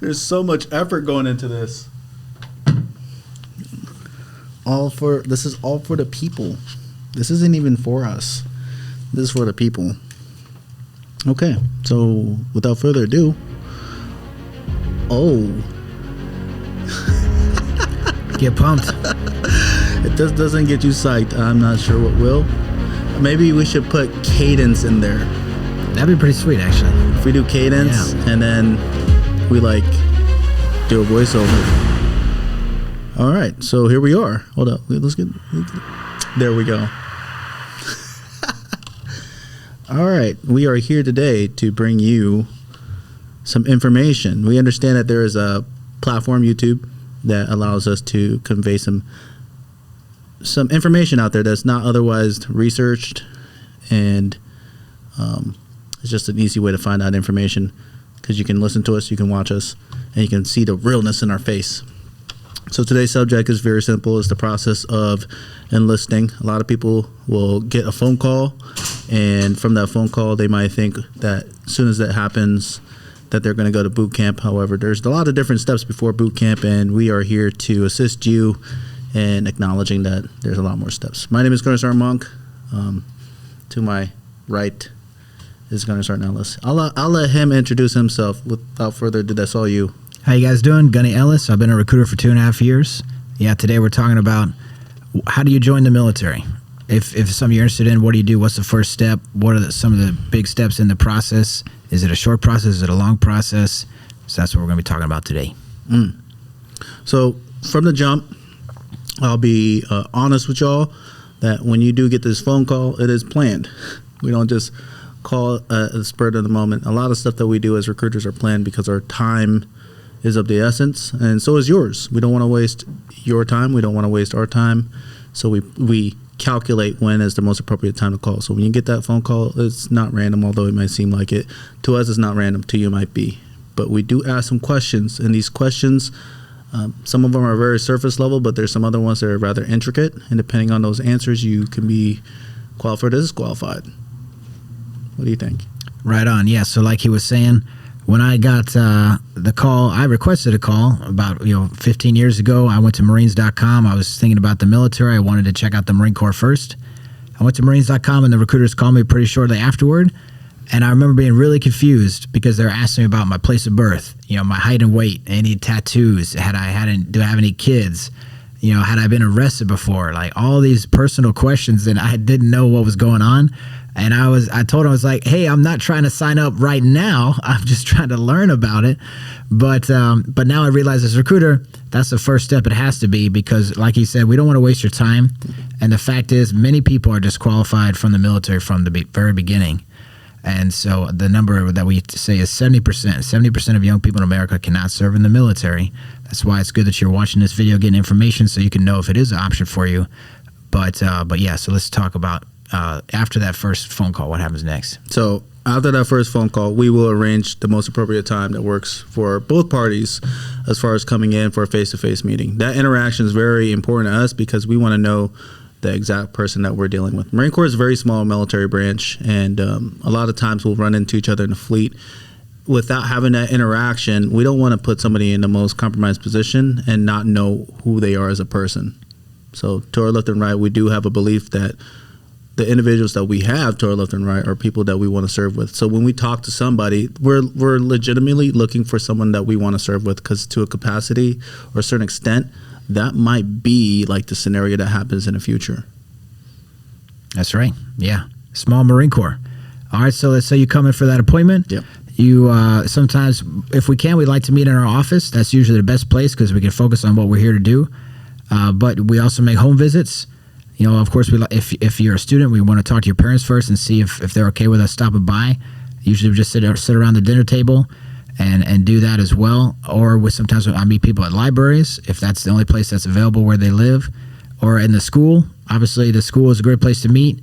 There's so much effort going into this. This is all for the people. This isn't even for us. This is for the people. Okay, so without further ado, get pumped. It just doesn't get you psyched. I'm not sure what will. Maybe we should put cadence in there. That'd be pretty sweet, actually. If we do cadence and then we like do a voiceover. All right, so here we are. Hold up, let's get there. We go. All right, we are here today to bring you some information. We understand that there is a platform, YouTube, that allows us to convey some information out there that's not otherwise researched, and it's just an easy way to find out information because you can listen to us, you can watch us, and you can see the realness in our face. So today's subject is very simple. It's the process of enlisting. A lot of people will get a phone call, and from that phone call, they might think that as soon as that happens, that they're going to go to boot camp. However, there's a lot of different steps before boot camp, and we are here to assist you in acknowledging that there's a lot more steps. My name is Gunnar Sergeant Monk. To my right is Gunnar Sergeant Ellis. I'll let him introduce himself. Without further ado, that's all you. How you guys doing? Gunny Ellis. I've been a recruiter for 2.5 years. Yeah, today we're talking about how do you join the military? If something you're interested in, what do you do? What's the first step? What are some of the big steps in the process? Is it a short process? Is it a long process? So that's what we're going to be talking about today. So from the jump, I'll be honest with y'all that when you do get this phone call, it is planned. We don't just call a spur of the moment. A lot of stuff that we do as recruiters are planned because our time is of the essence, and so is yours. We don't want to waste your time. We don't want to waste our time. So we calculate when is the most appropriate time to call. So when you get that phone call, it's not random, although it might seem like it. To us, it's not random. To you, it might be. But we do ask some questions, and these questions, some of them are very surface level, but there's some other ones that are rather intricate, and depending on those answers, you can be qualified or disqualified. What do you think? Right on. Yeah, so like he was saying, when I got the call, I requested a call about 15 years ago. I went to Marines.com. I was thinking about the military. I wanted to check out the Marine Corps first. I went to Marines.com, and the recruiters called me pretty shortly afterward. And I remember being really confused because they were asking me about my place of birth, my height and weight, any tattoos, do I have any kids, had I been arrested before, like all these personal questions, and I didn't know what was going on. And I told him, I was like, hey, I'm not trying to sign up right now. I'm just trying to learn about it. But now I realize as a recruiter, that's the first step. It has to be, because like he said, we don't want to waste your time. And the fact is, many people are disqualified from the military from the very beginning. And so the number that we say is 70%. 70% of young people in America cannot serve in the military. That's why it's good that you're watching this video, getting information so you can know if it is an option for you. But yeah, so let's talk about after that first phone call, what happens next? So after that first phone call, we will arrange the most appropriate time that works for both parties as far as coming in for a face-to-face meeting. That interaction is very important to us because we want to know the exact person that we're dealing with. Marine Corps is a very small military branch, and a lot of times we'll run into each other in the fleet. Without having that interaction, we don't want to put somebody in the most compromised position and not know who they are as a person. So to our left and right, we do have a belief that the individuals that we have to our left and right are people that we want to serve with. So when we talk to somebody, we're legitimately looking for someone that we want to serve with, because to a capacity or a certain extent, that might be like the scenario that happens in the future. That's right. Yeah. Small Marine Corps. All right. So let's say you come in for that appointment. Yep. You sometimes, if we can, we'd like to meet in our office. That's usually the best place because we can focus on what we're here to do. But we also make home visits. Of course, if you're a student, we want to talk to your parents first and see if they're okay with us stopping by. Usually we just sit around the dinner table and do that as well. Or sometimes I meet people at libraries, if that's the only place that's available where they live, or in the school. Obviously, the school is a great place to meet.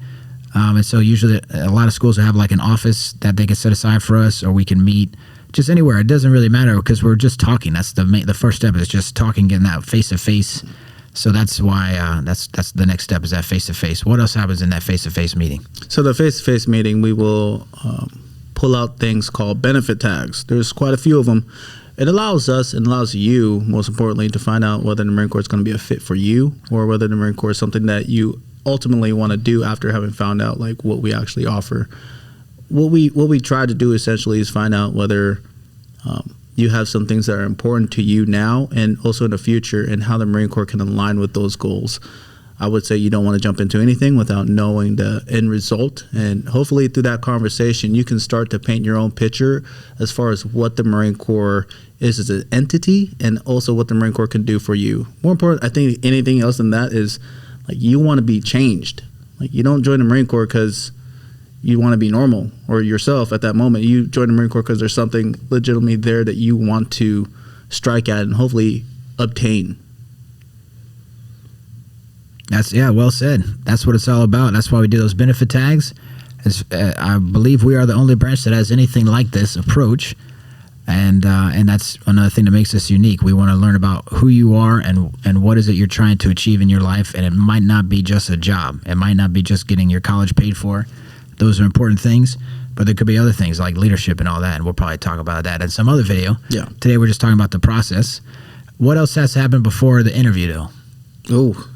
And so usually a lot of schools will have like an office that they can set aside for us, or we can meet just anywhere. It doesn't really matter because we're just talking. That's the first step, is just talking, getting that face-to-face. So that's why that's the next step, is that face-to-face. What else happens in that face-to-face meeting? So the face-to-face meeting, we will pull out things called benefit tags. There's quite a few of them. it allows us and allows you, most importantly, to find out whether the Marine Corps is going to be a fit for you or whether the Marine Corps is something that you ultimately want to do after having found out like what we actually offer. What we try to do essentially is find out whether you have some things that are important to you now and also in the future, and how the Marine Corps can align with those goals. I would say you don't want to jump into anything without knowing the end result. And hopefully through that conversation, you can start to paint your own picture as far as what the Marine Corps is as an entity and also what the Marine Corps can do for you. More important, I think anything else than that is like you want to be changed. Like you don't join the Marine Corps because you want to be normal or yourself at that moment. You join the Marine Corps because there's something legitimately there that you want to strike at and hopefully obtain. Well said. That's what it's all about. That's why we do those benefit tags. I believe we are the only branch that has anything like this approach, and that's another thing that makes us unique. We want to learn about who you are and what is it you're trying to achieve in your life, and it might not be just a job. It might not be just getting your college paid for. Those are important things, but there could be other things like leadership and all that, and we'll probably talk about that in some other video. Yeah. Today we're just talking about the process. What else has to happen before the interview, though? Oh,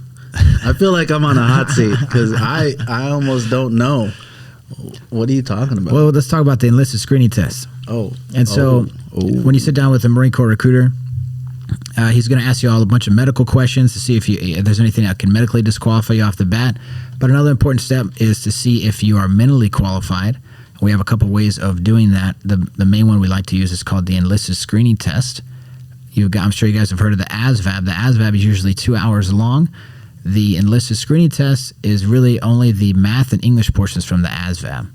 I feel like I'm on a hot seat because I almost don't know. What are you talking about? Well, let's talk about the enlisted screening test. And so when you sit down with a Marine Corps recruiter, he's going to ask you all a bunch of medical questions to see if there's anything that can medically disqualify you off the bat. But another important step is to see if you are mentally qualified. We have a couple ways of doing that. The main one we like to use is called the enlisted screening test. I'm sure you guys have heard of the Asvab. The Asvab is usually 2 hours long. The enlisted screening test is really only the math and English portions from the Asvab.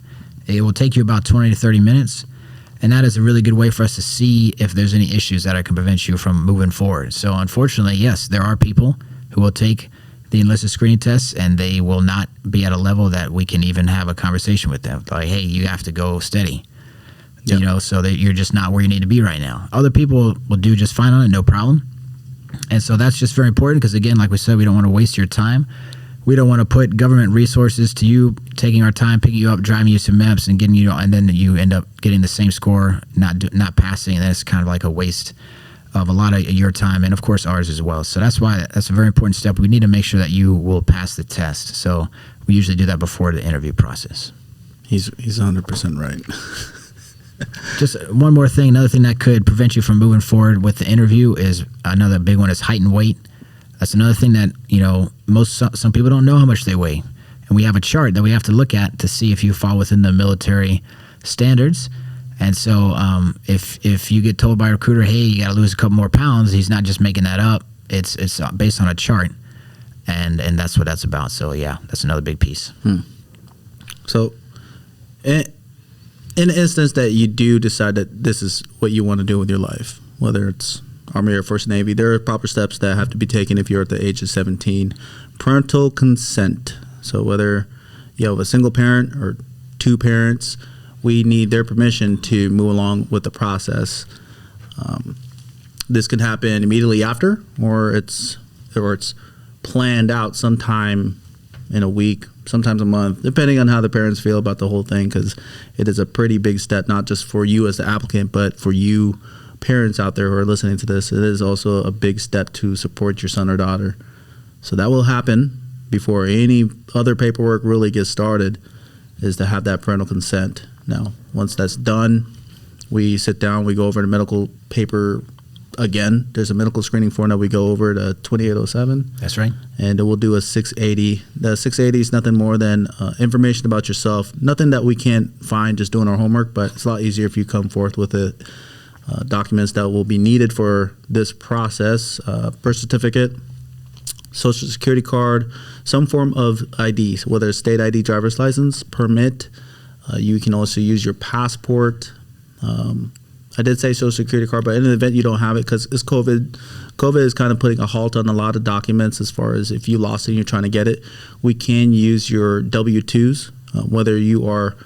It will take you about 20 to 30 minutes, and that is a really good way for us to see if there's any issues that can prevent you from moving forward. So unfortunately, yes, there are people who will take the enlisted screening tests and they will not be at a level that we can even have a conversation with them. Like, hey, you have to go steady. Yep. So that you're just not where you need to be right now. Other people will do just fine on it, no problem. And so that's just very important because, again, like we said, we don't want to waste your time. We don't want to put government resources to you, taking our time, picking you up, driving you to MEPS and getting you, and then you end up getting the same score, not passing, and then it's kind of like a waste of a lot of your time and, of course, ours as well. So that's why that's a very important step. We need to make sure that you will pass the test. So we usually do that before the interview process. He's 100% right. Just one more thing, another thing that could prevent you from moving forward with the interview is another big one is height and weight. That's another thing that, some people don't know how much they weigh. And we have a chart that we have to look at to see if you fall within the military standards. And so if you get told by a recruiter, hey, you got to lose a couple more pounds, he's not just making that up. It's based on a chart. And that's what that's about. So, yeah, that's another big piece. So, in the instance that you do decide that this is what you want to do with your life, whether it's Army, Air Force, Navy, there are proper steps that have to be taken if you're at the age of 17. Parental consent. So whether you have a single parent or two parents, we need their permission to move along with the process. This can happen immediately after, or it's planned out sometime in a week, sometimes a month, depending on how the parents feel about the whole thing, because it is a pretty big step, not just for you as the applicant, but for you parents out there who are listening to this. It is also a big step to support your son or daughter. So that will happen before any other paperwork really gets started, is to have that parental consent. Now, once that's done, we sit down, we go over the medical paper again. There's a medical screening form that we go over, to 2807. That's right. And we'll do a 680. The 680 is nothing more than information about yourself. Nothing that we can't find just doing our homework, but it's a lot easier if you come forth with the documents that will be needed for this process. Birth certificate, social security card, some form of ID, whether it's state ID, driver's license, permit. You can also use your passport. I did say social security card, but in the event you don't have it, because it's COVID is kind of putting a halt on a lot of documents as far as if you lost it and you're trying to get it. We can use your W-2s, whether you are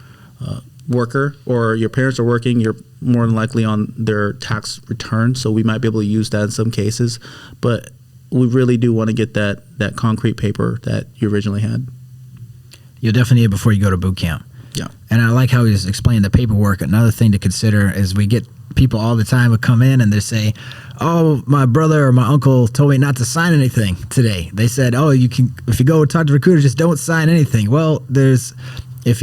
a worker or your parents are working, you're more than likely on their tax return, so we might be able to use that in some cases. But we really do want to get that concrete paper that you originally had. You'll definitely need it before you go to boot camp. Yeah. And I like how he's explained the paperwork. Another thing to consider is we get people all the time would come in and they say, "Oh, my brother or my uncle told me not to sign anything today." They said, "Oh, you can, if you go talk to recruiters, just don't sign anything." Well,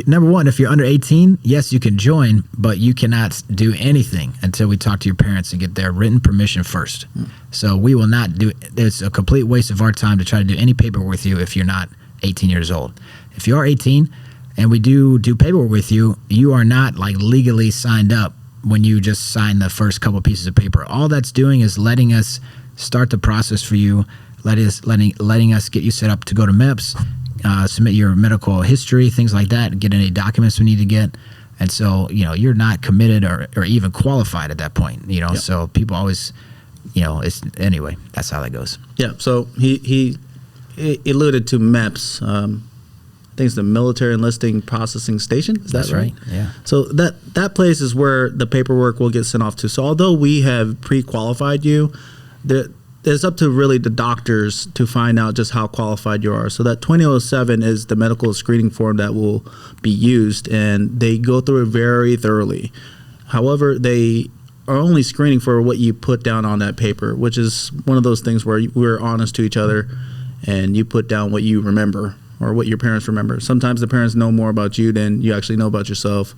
number one, if you're under 18, yes, you can join, but you cannot do anything until we talk to your parents and get their written permission first. So we will not do. It's a complete waste of our time to try to do any paperwork with you if you're not 18 years old. If you are 18 and we do paperwork with you, you are not like legally signed up when you just sign the first couple pieces of paper. All that's doing is letting us start the process for you, letting us get you set up to go to MEPS, submit your medical history, things like that, get any documents we need to get. And so, you're not committed or even qualified at that point, Yep. So people always, anyway, that's how that goes. Yeah. So he alluded to MEPS. I think it's the Military Enlisting Processing Station. Is that That's right? Yeah. So that place is where the paperwork will get sent off to. So although we have pre-qualified you, it's up to really the doctors to find out just how qualified you are. So that 2007 is the medical screening form that will be used, and they go through it very thoroughly. However, they are only screening for what you put down on that paper, which is one of those things where we're honest to each other, and you put down what you remember or what your parents remember. Sometimes the parents know more about you than you actually know about yourself.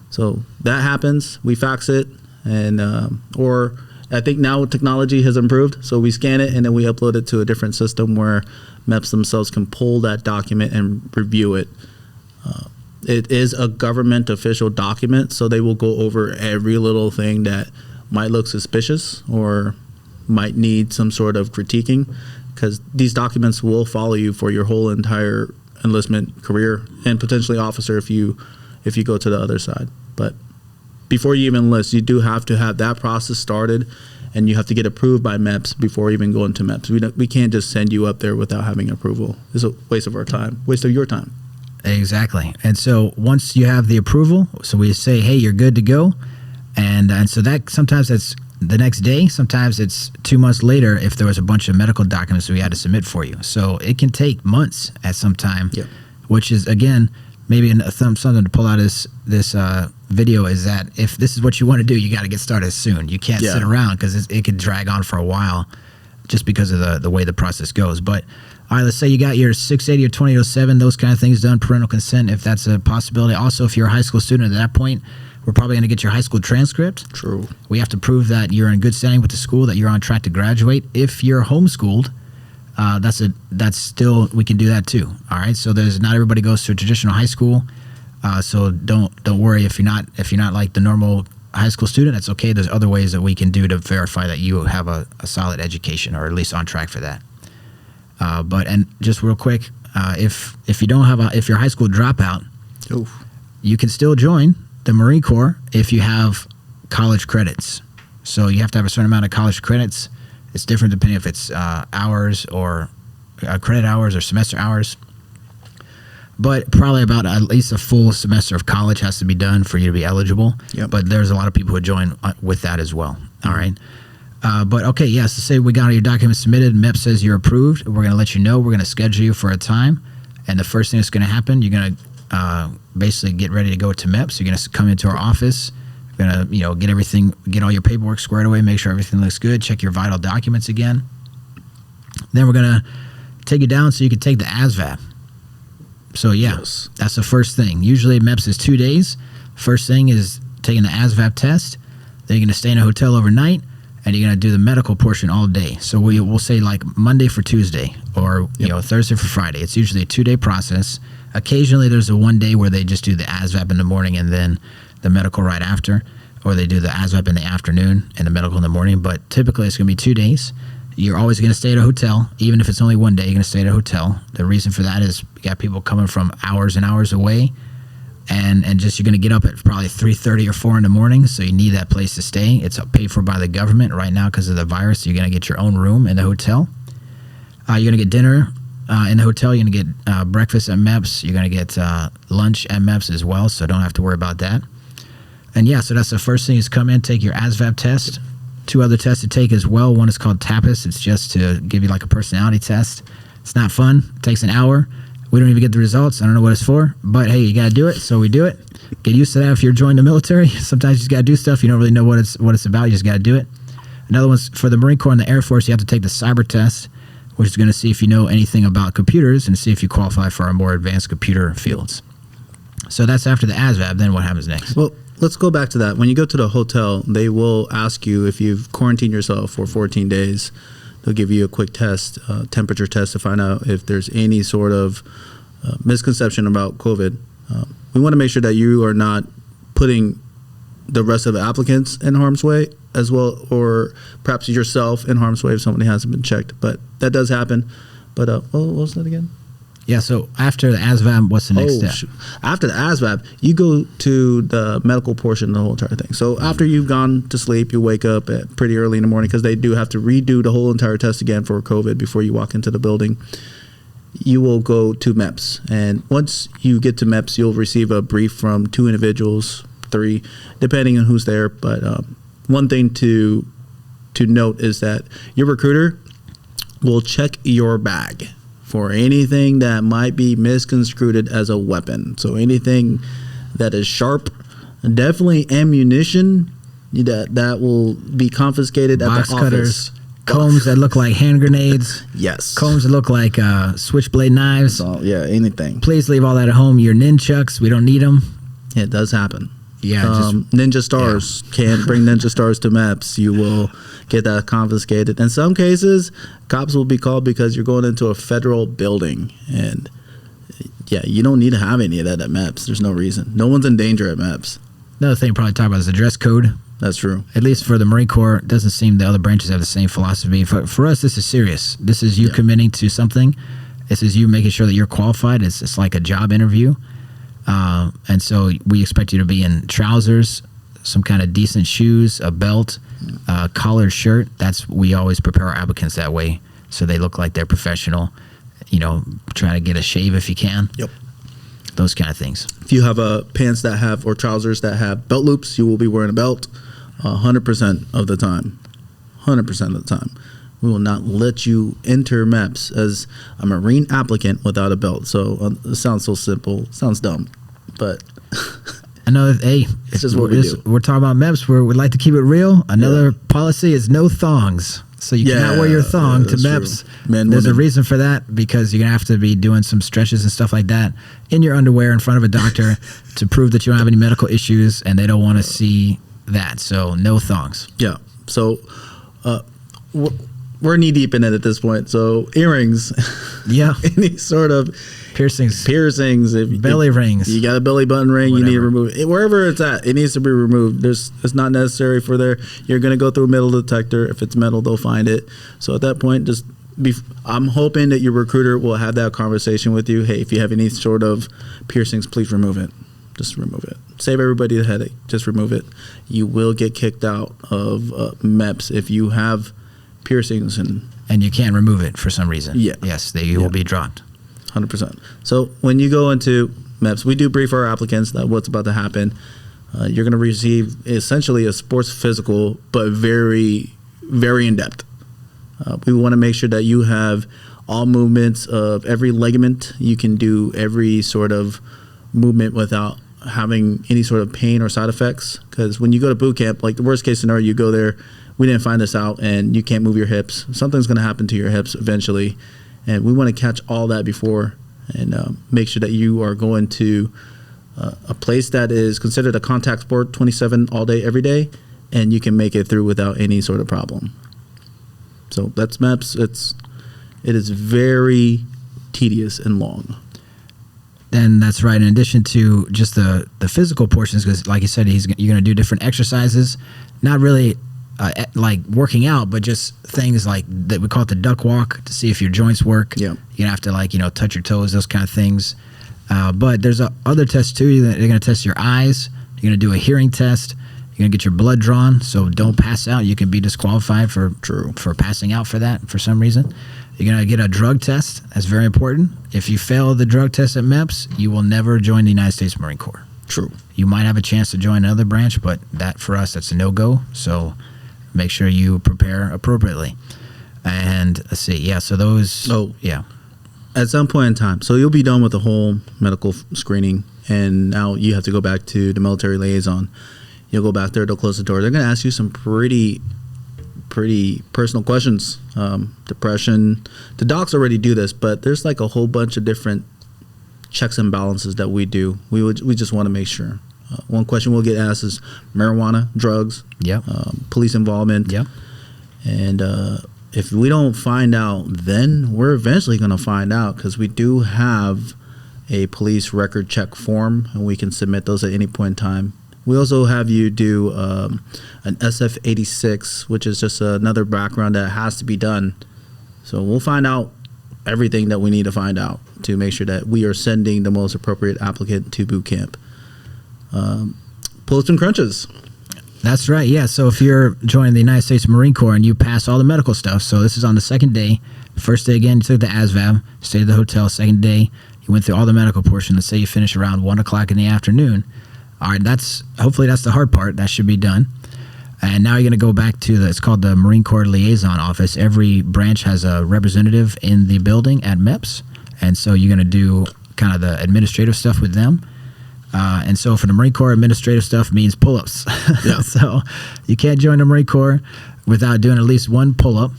So that happens. We fax it, and or I think now technology has improved, so we scan it and then we upload it to a different system where MEPS themselves can pull that document and review it. It is a government official document, so they will go over every little thing that might look suspicious or might need some sort of critiquing, because these documents will follow you for your whole entire enlistment career, and potentially officer if you go to the other side. But before you even enlist, you do have to have that process started, and you have to get approved by MEPS before even going to MEPS. We can't just send you up there without having approval. It's a waste of our time, waste of your time. Exactly. And so once you have the approval, so we say, hey, you're good to go. And so that sometimes that's the next day, sometimes it's 2 months later if there was a bunch of medical documents we had to submit for you. So it can take months at some time, yeah. Which is, again, maybe something to pull out this video is that if this is what you want to do, you got to get started soon. You can't sit around because it could drag on for a while just because of the way the process goes. But all right, let's say you got your 680 or 2007, those kind of things done, parental consent, if that's a possibility. Also, if you're a high school student at that point, we're probably going to get your high school transcript. True. We have to prove that you're in good standing with the school, that you're on track to graduate. If you're homeschooled, that's still, we can do that too. All right. So not everybody goes to a traditional high school. So don't worry if you're not like the normal high school student. That's okay. There's other ways that we can do to verify that you have a solid education, or at least on track for that. And just real quick, if you're a high school dropout, you can still join the Marine Corps if you have college credits. So you have to have a certain amount of college credits. It's different depending if it's hours or credit hours or semester hours. But probably about at least a full semester of college has to be done for you to be eligible. Yep. But there's a lot of people who join with that as well. All right. But okay, yes, so say we got all your documents submitted, MEP says you're approved. We're going to let you know. We're going to schedule you for a time. And the first thing that's going to happen, you're going to basically get ready to go to MEPS. You're going to come into our office. We're going to, get all your paperwork squared away, make sure everything looks good, check your vital documents again. Then we're going to take you down so you can take the Asvab. So yes, that's the first thing. Usually MEPS is 2 days. First thing is taking the Asvab test. Then you're going to stay in a hotel overnight, and you're going to do the medical portion all day. So we'll say like Monday for Tuesday, or Thursday for Friday. It's usually a 2-day process. Occasionally there's a 1 day where they just do the Asvab in the morning and then the medical right after, or they do the Asvab in the afternoon and the medical in the morning. But typically it's going to be 2 days. You're always going to stay at a hotel. Even if it's only 1 day, you're going to stay at a hotel. The reason for that is you got people coming from hours and hours away, and just you're going to get up at probably 3:30 or 4 in the morning, so you need that place to stay. It's paid for by the government right now because of the virus. So you're going to get your own room in the hotel. You're going to get dinner in the hotel. You're going to get breakfast at MEPS. You're going to get lunch at MEPS as well, so don't have to worry about that. And so that's the first thing is come in, take your Asvab test. 2 other tests to take as well. One is called TAPAS. It's just to give you like a personality test. It's not fun. It takes an hour. We don't even get the results. I don't know what it's for, but hey, you got to do it. So we do it. Get used to that if you're joining the military. Sometimes you just got to do stuff. You don't really know what it's about. You just got to do it. Another one's for the Marine Corps and the Air Force. You have to take the cyber test, which is going to see if you know anything about computers and see if you qualify for our more advanced computer fields. So that's after the Asvab. Then what happens next? Well, let's go back to that. When you go to the hotel, they will ask you if you've quarantined yourself for 14 days. They'll give you a quick test, temperature test, to find out if there's any sort of misconception about COVID. We want to make sure that you are not putting the rest of the applicants in harm's way as well, or perhaps yourself in harm's way if somebody hasn't been checked. But that does happen. But what was that again? Yeah, so after the ASVAB, what's the next step? After the ASVAB, you go to the medical portion of the whole entire thing. So after you've gone to sleep, you wake up at pretty early in the morning because they do have to redo the whole entire test again for COVID before you walk into the building. You will go to MEPS. And once you get to MEPS, you'll receive a brief from 2 individuals, 3, depending on who's there. But one thing to note is that your recruiter will check your bag for anything that might be misconstrued as a weapon. So anything that is sharp, definitely ammunition that will be confiscated at box the office. Cutters, combs that look like hand grenades. Yes. Combs that look like switchblade knives. Yeah, anything. Please leave all that at home. Your nunchucks, we don't need them. Yeah, it does happen. Yeah, Ninja Stars can't bring Ninja Stars to MEPS. You will get that confiscated. In some cases, cops will be called because you're going into a federal building. And yeah, you don't need to have any of that at MEPS. There's no reason. No one's in danger at MEPS. Another thing probably talk about is the dress code. That's true. At least for the Marine Corps, it doesn't seem the other branches have the same philosophy. For us, this is serious. This is you committing to something. This is you making sure that you're qualified. It's like a job interview. And so we expect you to be in trousers, some kind of decent shoes, a belt, collared shirt. We always prepare our applicants that way, so they look like they're professional. Try to get a shave if you can. Yep. Those kind of things. If you have pants that have, or trousers that have belt loops, you will be wearing a belt 100% of the time. 100% of the time. We will not let you enter MEPS as a Marine applicant without a belt. So it sounds so simple. It sounds dumb, but I know. Hey, it's just what we do. We're talking about MEPS. We'd like to keep it real. Another policy is no thongs. So you cannot wear your thong to MEPS. There's a reason for that, because you're going to have to be doing some stretches and stuff like that in your underwear in front of a doctor to prove that you don't have any medical issues, and they don't want to see that. So no thongs. Yeah. So we're knee deep in it at this point. So earrings, any sort of piercings, belly rings. You got a belly button ring, whatever. You need to remove it. Wherever it's at, it needs to be removed. It's not necessary for there. You're going to go through a metal detector. If it's metal, they'll find it. So at that point, I'm hoping that your recruiter will have that conversation with you. Hey, if you have any sort of piercings, please remove it. Just remove it. Save everybody the headache. Just remove it. You will get kicked out of MEPS if you have piercings and you can't remove it for some reason. Yes, they will be dropped. 100%. So when you go into MEPS, we do brief our applicants that what's about to happen. You're going to receive essentially a sports physical, but very, very in depth. We want to make sure that you have all movements of every ligament. You can do every sort of movement without having any sort of pain or side effects. Because when you go to boot camp, like the worst case scenario, you go there, we didn't find this out, and you can't move your hips. Something's going to happen to your hips eventually, and we want to catch all that before and make sure that you are going to a place that is considered a contact sport 27 all day, every day, and you can make it through without any sort of problem. So that's MEPS. It is very tedious and long. And that's right. In addition to just the physical portions, because like you said, you're going to do different exercises, not really like working out, but just things like that. We call it the duck walk to see if your joints work. Yeah. You're going to have to touch your toes, those kind of things. But there's other tests too. They're going to test your eyes. You're going to do a hearing test. You're going to get your blood drawn. So don't pass out. You can be disqualified for passing out for that for some reason. You're going to get a drug test. That's very important. If you fail the drug test at MEPS, you will never join the United States Marine Corps. True. You might have a chance to join another branch, but that for us, that's a no-go. So make sure you prepare appropriately. And let's see. Yeah, so those. Oh. Yeah. At some point in time. So you'll be done with the whole medical screening, and now you have to go back to the military liaison. You'll go back there, they'll close the door. They're going to ask you some pretty personal questions. Depression. The docs already do this, but there's like a whole bunch of different checks and balances that we do. We just want to make sure. One question we'll get asked is marijuana, drugs, police involvement. Yep. And if we don't find out, then we're eventually going to find out, because we do have a police record check form, and we can submit those at any point in time. We also have you do an SF-86, which is just another background that has to be done. So we'll find out everything that we need to find out to make sure that we are sending the most appropriate applicant to boot camp. Pull-ups and crunches. That's right, yeah. So if you're joining the United States Marine Corps and you pass all the medical stuff, so this is on the second day. First day, again, you took the Asvab, stayed at the hotel. Second day, you went through all the medical portion. Let's say you finish around 1 o'clock in the afternoon. All right, hopefully that's the hard part. That should be done. And now you're going to go back to it's called the Marine Corps Liaison Office. Every branch has a representative in the building at MEPS. And so you're going to do kind of the administrative stuff with them. And so for the Marine Corps, administrative stuff means pull-ups. Yeah. So you can't join the Marine Corps without doing at least one pull-up.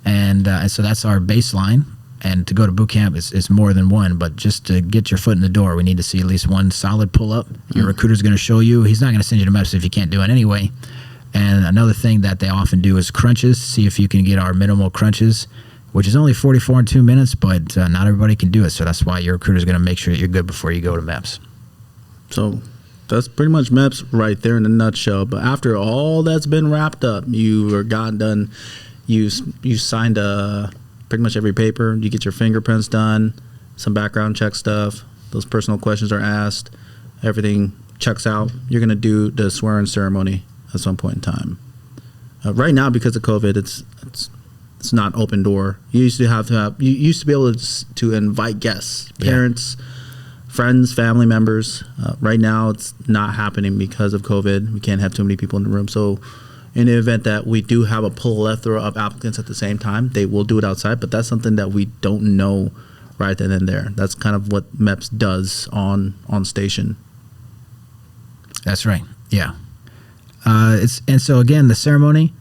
And so that's our baseline. And to go to boot camp is more than one. But just to get your foot in the door, we need to see at least one solid pull-up. Your recruiter's going to show you. He's not going to send you to MEPS if you can't do it anyway. And another thing that they often do is crunches. See if you can get our minimal crunches, which is only 44 and 2 minutes, but not everybody can do it. So that's why your recruiter's going to make sure that you're good before you go to MEPS. So that's pretty much MEPS right there in a nutshell. But after all that's been wrapped up, you are gotten done. You signed pretty much every paper. You get your fingerprints done, some background check stuff. Those personal questions are asked. Everything checks out. You're going to do the swearing ceremony at some point in time. Right now, because of COVID, it's not open door. You used to you used to be able to invite guests, parents, friends, family members. Right now, it's not happening because of COVID. We can't have too many people in the room. So in the event that we do have a plethora of applicants at the same time, they will do it outside. But that's something that we don't know right then and there. That's kind of what MEPS does on station. That's right. Yeah. And so again, the ceremony,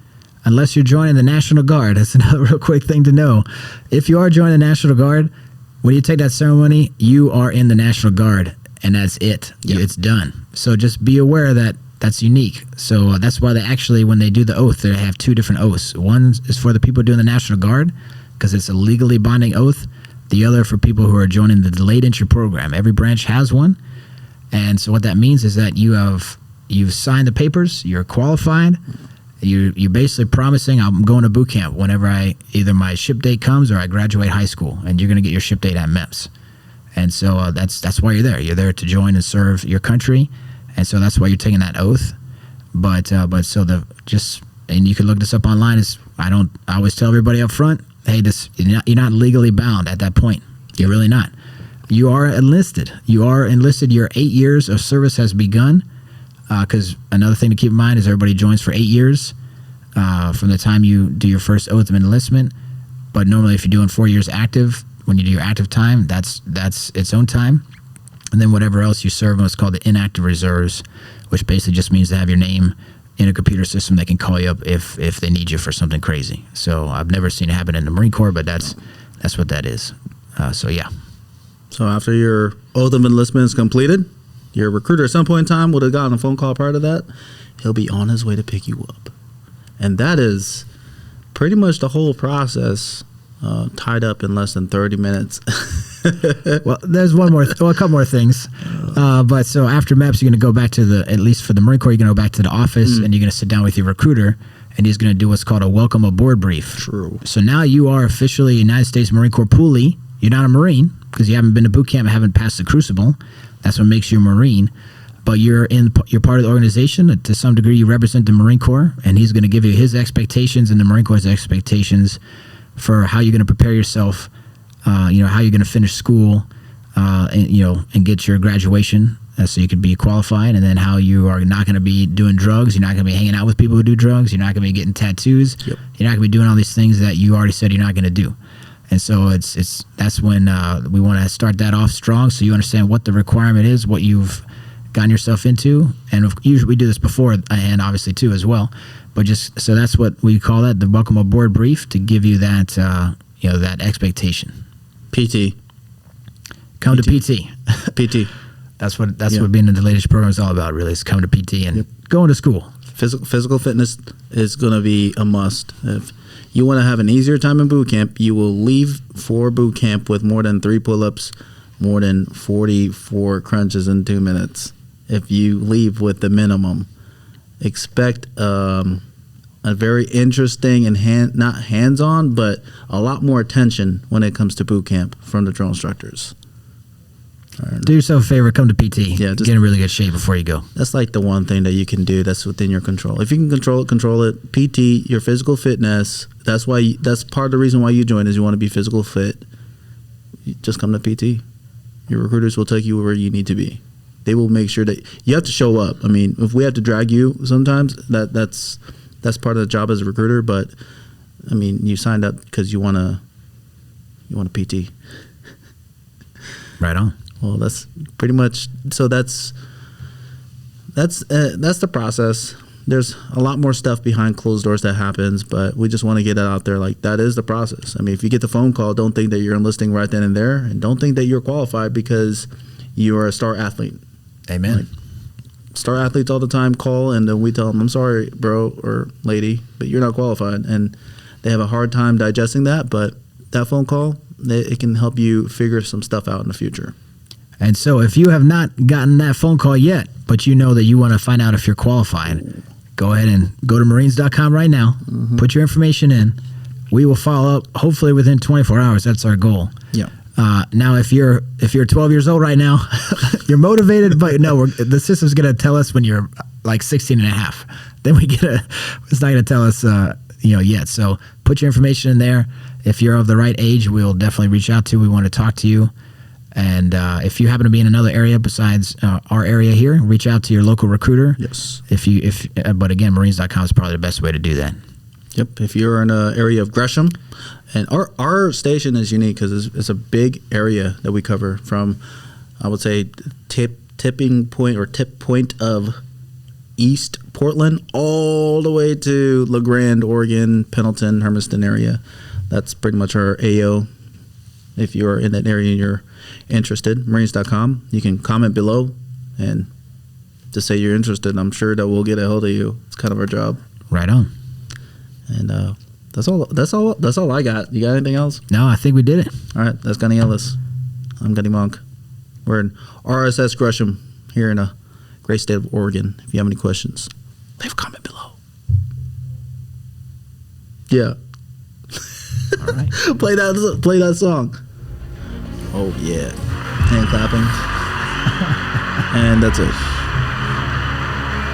unless you're joining the National Guard, that's another real quick thing to know. If you are joining the National Guard, when you take that ceremony, you are in the National Guard, and that's it. Yep. It's done. So just be aware that that's unique. So that's why they actually, when they do the oath, they have two different oaths. One is for the people doing the National Guard, because it's a legally binding oath. The other for people who are joining the delayed entry program. Every branch has one. And so what that means is that you've signed the papers, you're qualified, you're basically promising I'm going to boot camp whenever either my ship date comes or I graduate high school, and you're going to get your ship date at MEPS. And so that's why you're there. You're there to join and serve your country, and so that's why you're taking that oath. But so and you can look this up online. I always tell everybody up front, hey, you're not legally bound at that point. You're really not. You are enlisted. Your 8 years of service has begun. Because another thing to keep in mind is everybody joins for 8 years from the time you do your first oath of enlistment. But normally, if you're doing 4 years active, when you do your active time, that's its own time. And then whatever else you serve in what's called the inactive reserves, which basically just means to have your name in a computer system that can call you up if they need you for something crazy. So I've never seen it happen in the Marine Corps, but that's what that is. So yeah. So after your oath of enlistment is completed, your recruiter at some point in time would have gotten a phone call prior to that. He'll be on his way to pick you up. And that is pretty much the whole process tied up in less than 30 minutes. Well, there's a couple more things. But so after MEPS, you're going to go back to at least for the Marine Corps, you're going to go back to the office and you're going to sit down with your recruiter, and he's going to do what's called a welcome aboard brief. True. So now you are officially a United States Marine Corps Poolee. You're not a Marine because you haven't been to boot camp and haven't passed the crucible. That's what makes you a Marine. But you're part of the organization. To some degree, you represent the Marine Corps, and he's going to give you his expectations and the Marine Corps' expectations for how you're going to prepare yourself, how you're going to finish school, and get your graduation so you could be qualified, and then how you are not going to be doing drugs. You're not going to be hanging out with people who do drugs. You're not going to be getting tattoos. Yep. You're not going to be doing all these things that you already said you're not going to do. And so that's when we want to start that off strong, so you understand what the requirement is, what you've gotten yourself into, and usually we do this before and obviously too as well. But just so that's what we call that, the welcome aboard brief, to give you that that expectation. PT. Come to PT. PT. That's what being in the latest program is all about. Really, is come to PT and going to school. Physical fitness is going to be a must. If you want to have an easier time in boot camp, you will leave for boot camp with more than 3 pull-ups, more than 44 crunches in 2 minutes. If you leave with the minimum, expect a very interesting and not hands-on, but a lot more attention when it comes to boot camp from the drill instructors. Do yourself a favor, come to PT. Yeah, get in really good shape before you go. That's like the one thing that you can do that's within your control. If you can control it. PT, your physical fitness, that's part of the reason why you join is you want to be physical fit. You just come to PT. Your recruiters will take you where you need to be. They will make sure that you have to show up. I mean, if we have to drag you sometimes, that's part of the job as a recruiter, but I mean, you signed up because you want a PT. Right on. Well, that's pretty much, so that's the process. There's a lot more stuff behind closed doors that happens, but we just want to get it out there. Like, that is the process. I mean, if you get the phone call, don't think that you're enlisting right then and there, and don't think that you're qualified because you're a star athlete. Amen. Like, star athletes all the time call, and then we tell them, I'm sorry, bro or lady, but you're not qualified. And they have a hard time digesting that, but that phone call, it can help you figure some stuff out in the future. And so if you have not gotten that phone call yet, but you know that you want to find out if you're qualified, go ahead and go to Marines.com right now. Mm-hmm. Put your information in. We will follow up hopefully within 24 hours. That's our goal. Yeah. Now, if you're 12 years old right now, you're motivated, but no, the system's going to tell us when you're like 16 and a half. Then it's not going to tell us, yet. So put your information in there. If you're of the right age, we'll definitely reach out to you. We want to talk to you. And if you happen to be in another area besides our area here, reach out to your local recruiter. Yes. But again, Marines.com is probably the best way to do that. Yep. If you're in an area of Gresham, and our station is unique because it's a big area that we cover from, I would say, tip point of East Portland all the way to LaGrande, Oregon, Pendleton, Hermiston area. That's pretty much our AO. If you're in that area and you're interested, Marines.com, you can comment below and just say you're interested. I'm sure that we'll get a hold of you. It's kind of our job. Right on. And that's all I got. You got anything else? No, I think we did it. All right, that's Gunny Ellis. I'm Gunny Monk. We're in RSS Gresham here in a great state of Oregon. If you have any questions, leave a comment below. Yeah. All right. Play that song. Oh yeah. Hand clapping. And that's it.